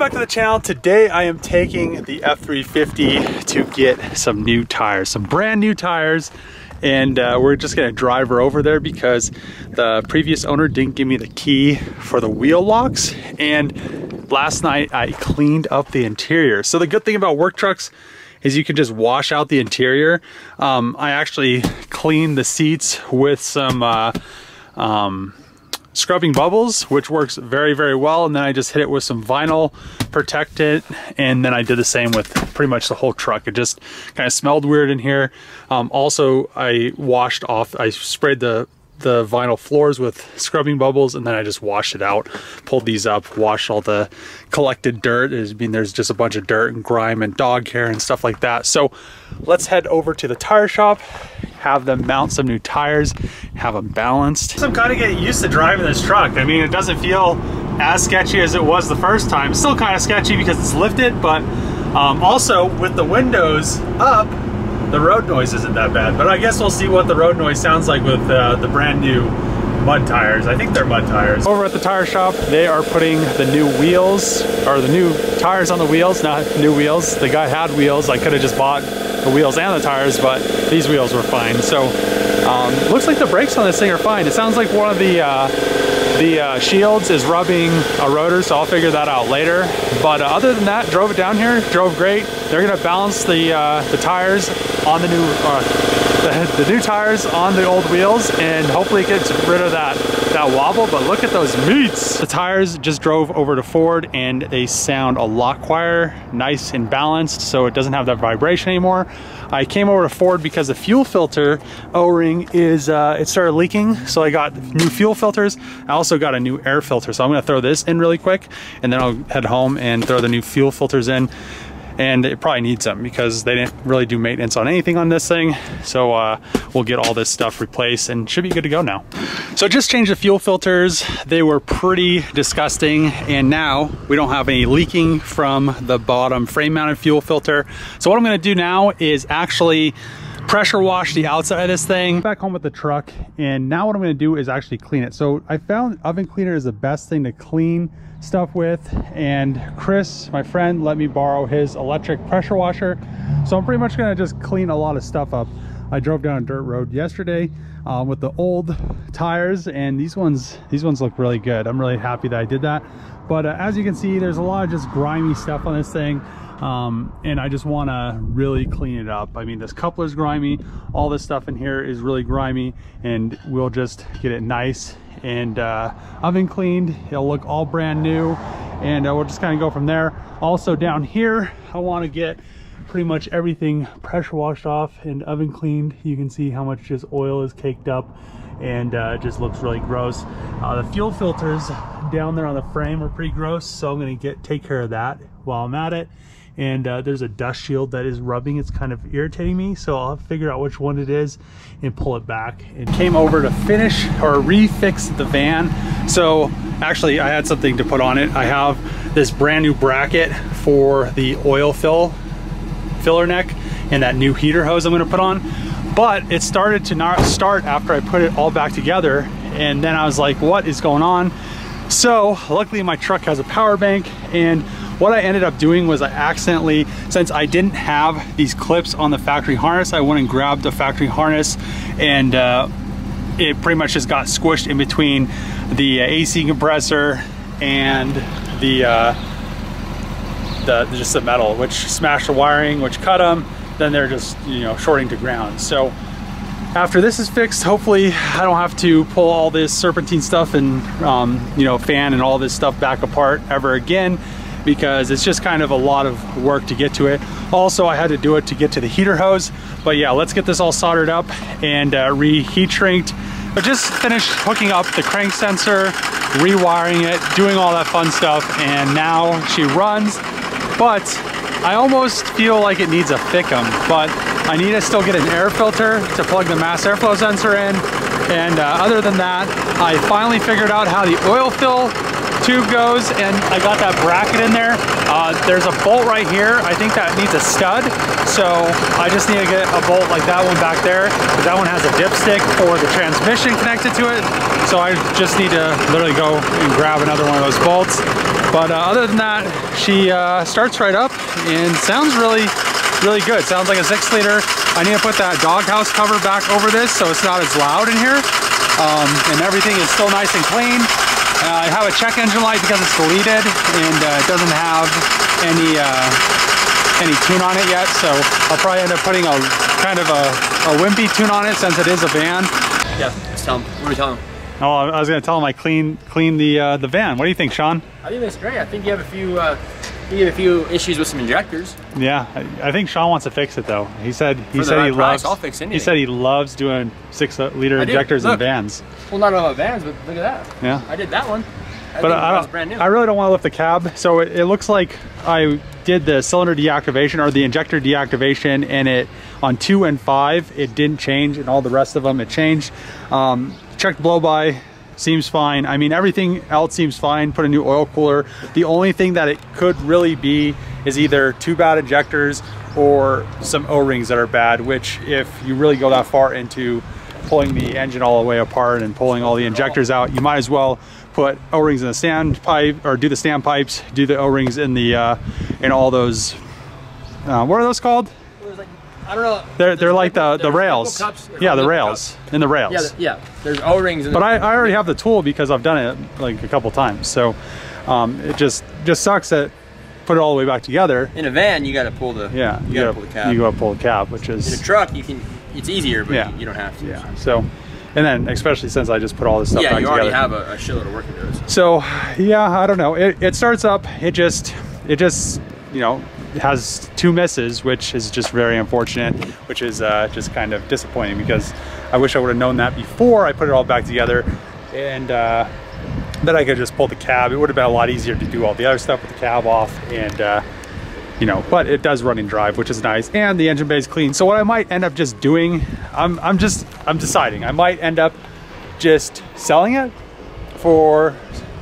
back to the channel. Today I am taking the F350 to get some new tires, some brand new tires, and we're just gonna drive her over there because the previous owner didn't give me the key for the wheel locks, and last night I cleaned up the interior. So the good thing about work trucks is you can just wash out the interior. I actually cleaned the seats with some scrubbing bubbles, which works very, very well. And then I just hit it with some vinyl, protect it. And then I did the same with pretty much the whole truck. It just kind of smelled weird in here. Also, I washed off, I sprayed the vinyl floors with scrubbing bubbles, and then I just washed it out, pulled these up, washed all the collected dirt. I mean, there's just a bunch of dirt and grime and dog hair and stuff like that. So let's head over to the tire shop, have them mount some new tires, have them balanced. I'm kind of getting used to driving this truck. I mean, it doesn't feel as sketchy as it was the first time. It's still kind of sketchy because it's lifted, but also with the windows up, the road noise isn't that bad. But I guess we'll see what the road noise sounds like with the brand new mud tires. I think they're mud tires. Over at the tire shop, they are putting the new wheels, or the new tires on the wheels, not new wheels. The guy had wheels. I could have just bought the wheels and the tires, but these wheels were fine. So looks like the brakes on this thing are fine. It sounds like one of the shields is rubbing a rotor, so I'll figure that out later. But other than that, drove it down here, drove great. They're gonna balance the tires on the new tires on the old wheels, and hopefully it gets rid of that wobble. But look at those meats. The tires just drove over to Ford, and they sound a lot quieter, nice and balanced, so it doesn't have that vibration anymore. I came over to Ford because the fuel filter O-ring is, it started leaking, so I got new fuel filters. I also got a new air filter, so I'm gonna throw this in really quick, and then I'll head home and throw the new fuel filters in. And it probably needs them because they didn't really do maintenance on anything on this thing. So we'll get all this stuff replaced and should be good to go now. So just changed the fuel filters. They were pretty disgusting, and now we don't have any leaking from the bottom frame mounted fuel filter. So what I'm gonna do now is actually pressure wash the outside of this thing. Back home with the truck, and now what I'm gonna do is actually clean it. So I found oven cleaner is the best thing to clean stuff with, and Chris, my friend, let me borrow his electric pressure washer. So I'm pretty much gonna just clean a lot of stuff up. I drove down a dirt road yesterday with the old tires, and these ones look really good. I'm really happy that I did that. But as you can see, there's a lot of just grimy stuff on this thing. And I just want to really clean it up. I mean, this coupler's grimy, all this stuff in here is really grimy, and we'll just get it nice and oven cleaned. It'll look all brand new, and we'll just kind of go from there. Also down here, I want to get pretty much everything pressure washed off and oven cleaned. You can see how much just oil is caked up, and it just looks really gross. The fuel filters down there on the frame are pretty gross, so I'm going to take care of that while I'm at it. And there's a dust shield that is rubbing. It's kind of irritating me, so I'll figure out which one it is and pull it back. And came over to finish or refix the van. So actually I had something to put on it. I have this brand new bracket for the oil filler neck and that new heater hose I'm going to put on, but it started to not start after I put it all back together, and then I was like, what is going on? So luckily my truck has a power bank, and what I ended up doing was I accidentally, since I didn't have these clips on the factory harness, I went and grabbed the factory harness, and it pretty much just got squished in between the AC compressor and just the metal, which smashed the wiring, which cut them. Then they're just, you know, shorting to ground. So after this is fixed, hopefully I don't have to pull all this serpentine stuff and you know, fan and all this stuff back apart ever again, because it's just kind of a lot of work to get to it. Also, I had to do it to get to the heater hose. But yeah, let's get this all soldered up and reheat shrinked. But just finished hooking up the crank sensor, rewiring it, doing all that fun stuff, and now she runs. But I almost feel like it needs a thickum, but I need to still get an air filter to plug the mass airflow sensor in. And other than that, I finally figured out how the oil fill tube goes, and I got that bracket in there. There's a bolt right here. I think that needs a stud, so I just need to get a bolt like that one back there, because that one has a dipstick for the transmission connected to it. So I just need to literally go and grab another one of those bolts, But other than that, she starts right up and sounds really good. Sounds like a 6-liter. I need to put that doghouse cover back over this so it's not as loud in here. And everything is still nice and clean. I have a check engine light because it's deleted and it doesn't have any tune on it yet, so I'll probably end up putting a kind of a wimpy tune on it since it is a van. Yeah, just tell him. What are we telling him? Oh, I was gonna tell him I clean the van. What do you think, Sean? I think that's great. I think you have a few issues with some injectors. Yeah, I think Sean wants to fix it though. He said he loves. I'll fix anything. He said he loves doing 6-liter injectors in vans. Well, not about vans, but look at that. Yeah, I did that one. But I really don't want to lift the cab, so it looks like I did the cylinder deactivation or the injector deactivation, and it on 2 and 5 it didn't change, and all the rest of them it changed. Checked blow by, seems fine. I mean, everything else seems fine. Put a new oil cooler. The only thing that it could really be is either 2 bad injectors or some O-rings that are bad, which if you really go that far into pulling the engine all the way apart and pulling all the injectors out, you might as well put O-rings in the standpipe, or do the standpipes, do the O-rings in the in all those what are those called? I don't know. They're like the rails. Cups, yeah, the rails. In the rails. Yeah, there's O-rings. But I already have the tool because I've done it like a couple times. So it just sucks that put it all the way back together. In a van, you got to pull the you got to pull the cab. You got to pull the cab, which is in a truck you can. It's easier, but you don't have to. Yeah. So, and then especially since I just put all this stuff back together. Yeah, you already have a shitload of work into it. So yeah, I don't know. It starts up. It just you know, has 2 misses, which is just very unfortunate, which is just kind of disappointing because I wish I would have known that before I put it all back together, and then I could just pull the cab. It would have been a lot easier to do all the other stuff with the cab off, and you know, but it does run and drive, which is nice, and the engine bay is clean. So what I might end up just doing, I'm deciding. I might end up just selling it for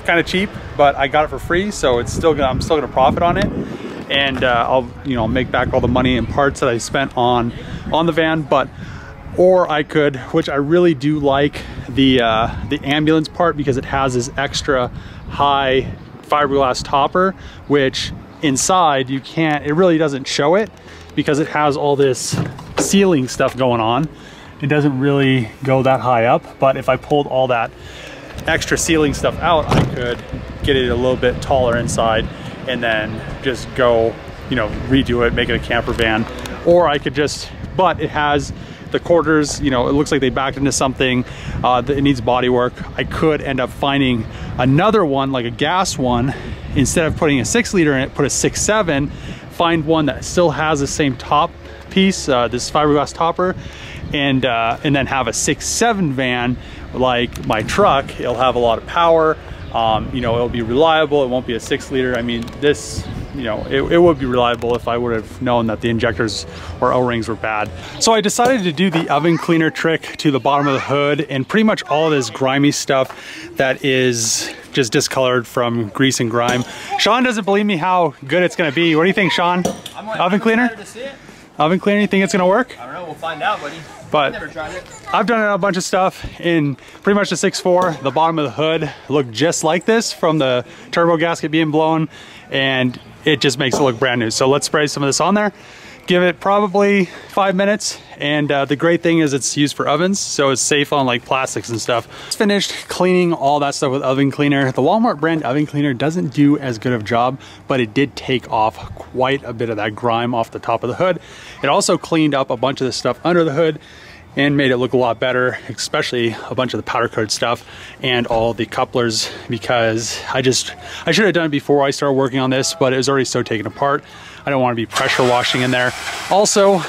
kind of cheap, but I got it for free, so I'm still gonna profit on it, and I'll make back all the money and parts that I spent on the van. But or I could, which I really do like the ambulance part, because it has this extra high fiberglass topper, which inside it really doesn't show it because it has all this ceiling stuff going on. It doesn't really go that high up, but if I pulled all that extra ceiling stuff out, I could get it a little bit taller inside and then just go, redo it, make it a camper van. Or I could just, but it has the quarters, it looks like they backed into something, it needs body work. I could end up finding another one, like a gas one. Instead of putting a 6-liter in it, put a 6.7, find one that still has the same top piece, this fiberglass topper, and then have a 6.7 van like my truck. It'll have a lot of power, it'll be reliable. It won't be a 6-liter. I mean, this, it would be reliable if I would have known that the injectors or O-rings were bad. So I decided to do the oven cleaner trick to the bottom of the hood and pretty much all of this grimy stuff that is just discolored from grease and grime. Sean doesn't believe me how good it's gonna be. What do you think, Sean? Oven cleaner? To see it. Oven cleaner, you think it's gonna work? I don't know, we'll find out, buddy. But I've never tried it. I've done a bunch of stuff in pretty much the 6.4. The bottom of the hood looked just like this from the turbo gasket being blown, and it just makes it look brand new. So let's spray some of this on there. Give it probably 5 minutes, and the great thing is it's used for ovens, so it's safe on like plastics and stuff. It's finished cleaning all that stuff with oven cleaner. The Walmart brand oven cleaner doesn't do as good of a job, but it did take off quite a bit of that grime off the top of the hood. It also cleaned up a bunch of the stuff under the hood and made it look a lot better, especially a bunch of the powder coat stuff and all the couplers, because I should have done it before I started working on this, but it was already so taken apart. I don't want to be pressure washing in there. Also,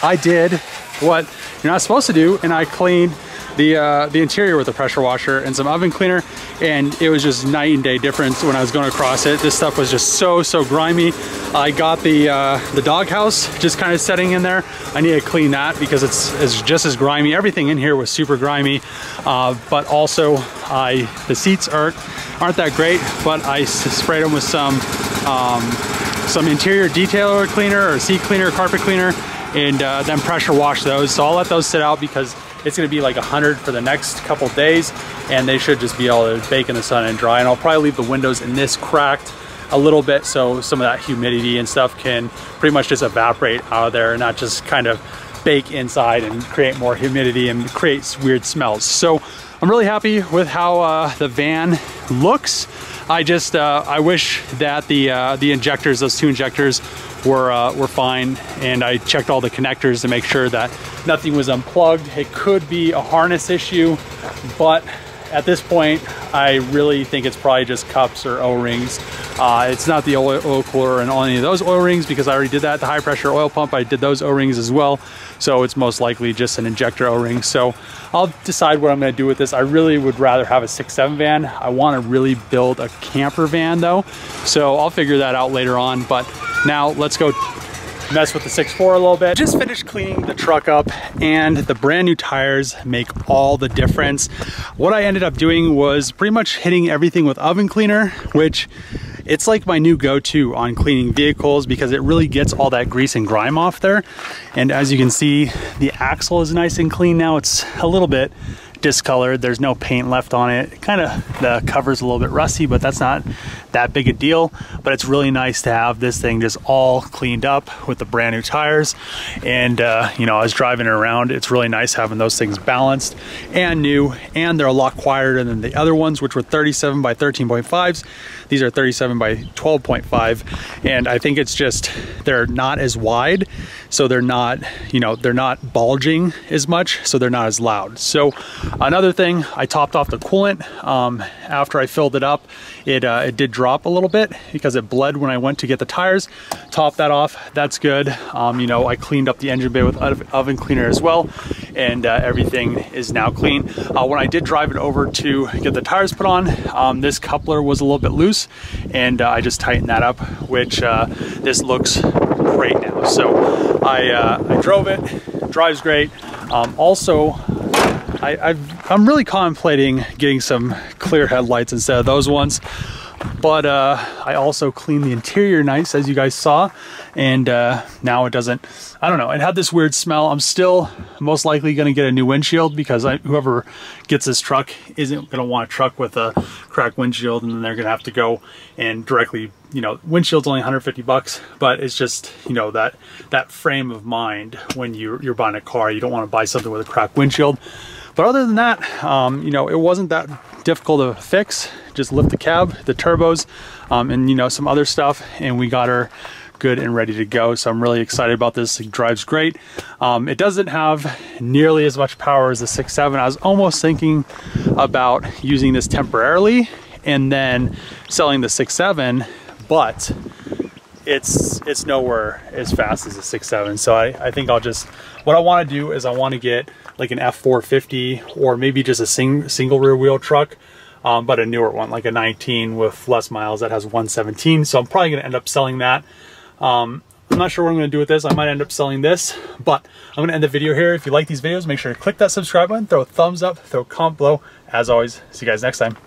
I did what you're not supposed to do, and I cleaned the interior with a pressure washer and some oven cleaner, and it was just night and day difference when I was going across it. This stuff was just so grimy. I got the doghouse just kind of setting in there. I need to clean that because it's just as grimy. Everything in here was super grimy, but also the seats aren't that great, but I sprayed them with some interior detailer cleaner or seat cleaner, carpet cleaner, and then pressure wash those. So I'll let those sit out because it's gonna be like 100 for the next couple days, and they should just be able to bake in the sun and dry. And I'll probably leave the windows in this cracked a little bit so some of that humidity and stuff can pretty much just evaporate out of there and not just kind of bake inside and create more humidity and create weird smells. So I'm really happy with how the van looks. I wish that the injectors, those two injectors, were fine, and I checked all the connectors to make sure that nothing was unplugged. It could be a harness issue, but at this point, I really think it's probably just cups or O-rings. It's not the oil cooler and any of those O-rings, because I already did that at the high pressure oil pump. I did those O-rings as well. So it's most likely just an injector O-ring. So I'll decide what I'm gonna do with this. I really would rather have a 6.7 van. I wanna really build a camper van though. So I'll figure that out later on. But now let's go mess with the 6.4 a little bit. Just finished cleaning the truck up, and the brand new tires make all the difference. What I ended up doing was pretty much hitting everything with oven cleaner, which it's like my new go-to on cleaning vehicles because it really gets all that grease and grime off there. And as you can see, the axle is nice and clean now. It's a little bit discolored. There's no paint left on it. Kind of, the cover's a little bit rusty, but that's not that big a deal. But it's really nice to have this thing just all cleaned up with the brand new tires. And you know, I was driving it around. It's really nice having those things balanced and new, and they're a lot quieter than the other ones, which were 37 by 13.5s. These are 37 by 12.5, and I think it's just they're not as wide, so they're not, you know, they're not bulging as much, so they're not as loud. So another thing, I topped off the coolant after I filled it up. It did drop a little bit because it bled when I went to get the tires. Top that off, that's good. You know, I cleaned up the engine bay with oven cleaner as well, and everything is now clean. When I did drive it over to get the tires put on, this coupler was a little bit loose, and I just tightened that up, which this looks great now. So I drove it, drives great. Also, I'm really contemplating getting some clear headlights instead of those ones. But I also cleaned the interior nice, as you guys saw, and now it doesn't, I don't know, it had this weird smell. I'm still most likely going to get a new windshield because whoever gets this truck isn't going to want a truck with a cracked windshield, and then they're going to have to go and directly, you know, windshield's only 150 bucks, but it's just, you know, that frame of mind when you're buying a car. You don't want to buy something with a cracked windshield. But other than that, you know, it wasn't that difficult to fix. Just lift the cab, the turbos, and, you know, some other stuff, and we got her good and ready to go. So I'm really excited about this. It drives great. It doesn't have nearly as much power as the 6.7. I was almost thinking about using this temporarily and then selling the 6.7, but it's nowhere as fast as the 6.7. So I think I'll just, what I want to do is I want to get like an F450 or maybe just a single rear wheel truck, but a newer one, like a 19 with less miles that has 117. So I'm probably going to end up selling that. I'm not sure what I'm going to do with this. I might end up selling this, but I'm going to end the video here. If you like these videos, make sure to click that subscribe button, throw a thumbs up, throw a comment below. As always, see you guys next time.